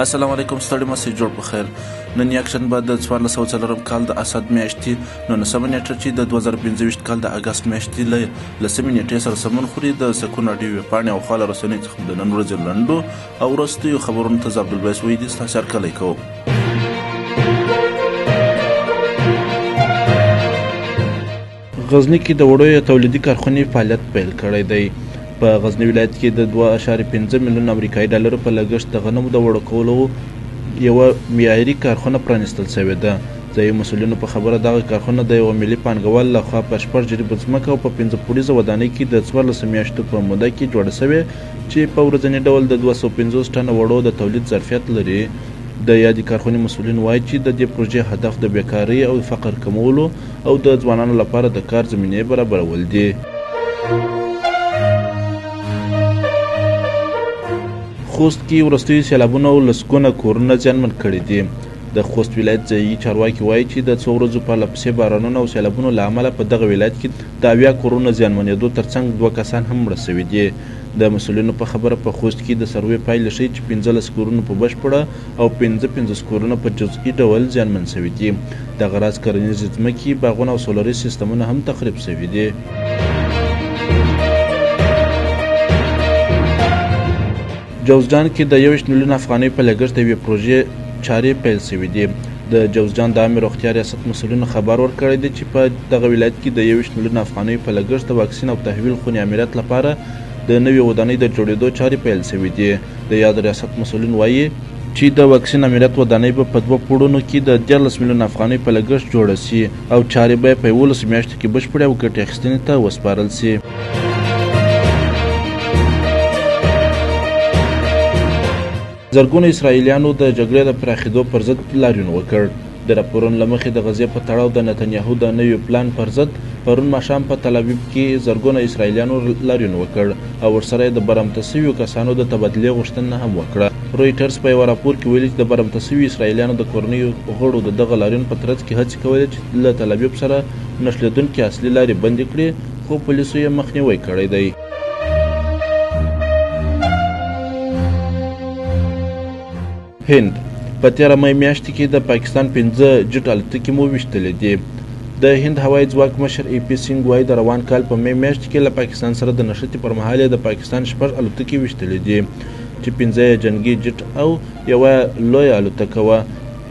السلام علیکم ستړي مسئ جوړ په خیر. نن یکشنبه د 1404 کال د اسد میاشتې 19 نیټه چې د 2025 کال د اګست میاشتې له 10 نیټې سره سمون خوري. د سکون راډیو ویبپاڼې او خواله رسنیو څخه د نن ورځې لنډو او وروستیو خبرونو ته زه عبدالبیس ویدي ستاسو هرکلی کوم. غزني کې د وړیو تولیدي کارخونې فعالیت پیل کړی دی. په غزني ولایت کې د 2.5 میلیون امریکایي ډالرو په لګښت د غنمو د وړو کولو یوه معیاري کارخونه پرانیستل شوې ده. ځایي مسؤلینو په خبره دغه کارخونه د یوه ملي پانګوال لخوا په 6 جریبه ځمکه او په 5 پوړیزه ودانۍ کې د 14 میاشتو په موده کې جوړه شوې چې په ورځني ډول د 250 ټنه وړو د تولید ظرفیت لري. د یادې کارخونې مسؤلین وایي چې د دې پروژې هدف د بیکارۍ او فقر کمولو او د ځوانانو لپاره د کار زمینې برابرول دي. خوست کې وروستیو سیلابونو لسګونه کورونه زیانمن کړي دي. د خوست ولایت ځایي چارواکي وایي چې د څو ورځو پرلهپسې بارانونو او سیلابونو له امله په دغه ولایت کې د 80 کورونه زیانمنېدو ترڅنګ 2 کسان هم مړه شوي دي. د مسؤلینو په خبره په خوست کې د سروې پایلې ښیي چې 15 کورونه په بشپړه او 15 کورونه په جزئي ډول زیانمن شوي دي. دغه راز کرنیزې ځمکې، باغونه او سولري سیستمونه هم تخریب شوي دي. جوزجان کې د 21 میلیون افغانۍ په لګښت د یوې پروژې چارې پیل شوي دي. د جوزجان د عامې روغتیا ریاست مسؤلینو خبر ورکړی دی چې په دغه ولایت کې د 21 میلیون افغانۍ په لګښت د واکسین او تحویل خونې امنیت لپاره د نوې ودانۍ د جوړېدو چارې پیل شوي دي. د یاد ریاست مسؤلین وایي چې د واکسین امنیت ودانۍ به په 2 پوړونو کې د 13 میلیون افغانۍ په لګښت جوړه شي او چارې به په 11 میاشتو کې بشپړې او ګټې اخیستنې ته وسپارل شي. زرګونو اسرائیلیانو د جګړې د پراخېدو پر ضد لاریون وکړ. د راپورونو له مخې د غزې په تړاو د نتنیاهو د نوي پلان پر ضد پرون ماښام په تل ابیب کې زرګونه اسرائیلیانو لاریون وکړ او ورسره یې د برمته شویو کسانو د تبادلې غوښتنه هم وکړه. رویټرز په یوه راپور کې ویلي چې د برمته شویو اسرائیلیانو د کورنیو غړو د دغه لاریون په ترڅ کې هڅې کولې چې له تل ابیب سره نښلېدونکې اصلي لارې بندې کړي، خو پولیسو یې مخنیوی کړی دی. هند په 13 مې میاشتې کې د پاکستان 15 جټ الوتکې مو ویشتلې دي. د هند هوایي ځواک مشر ای پی سینګ وایي د روان کال په مې میاشت کې له پاکستان سره د نښتې پر مهال د پاکستان 6 الوتکې ویشتلې دي چې 15 جنگي جټ او یوه لویه الوتکه وه.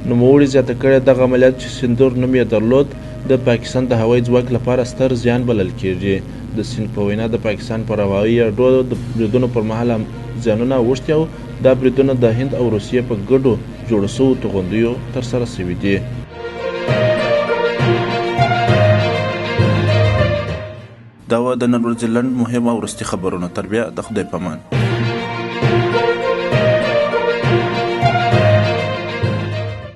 نوموړي زیاته کړې دغه عملیات چې سندور نوم یې درلود د پاکستان د هوایي ځواک لپاره ستر زیان بلل کېږي. د سینګ په وینا د پاکستان پر هوایي اډو د بریدونو پر مهال زیانونه اوښتي او دا بریدونه د هند او روسیې په ګډو جوړو شوو توغندیو ترسره شوي دي. دا وه د نن ورځې لنډ، مهم او وروستي خبرونه. تر بیا د خدای په امان.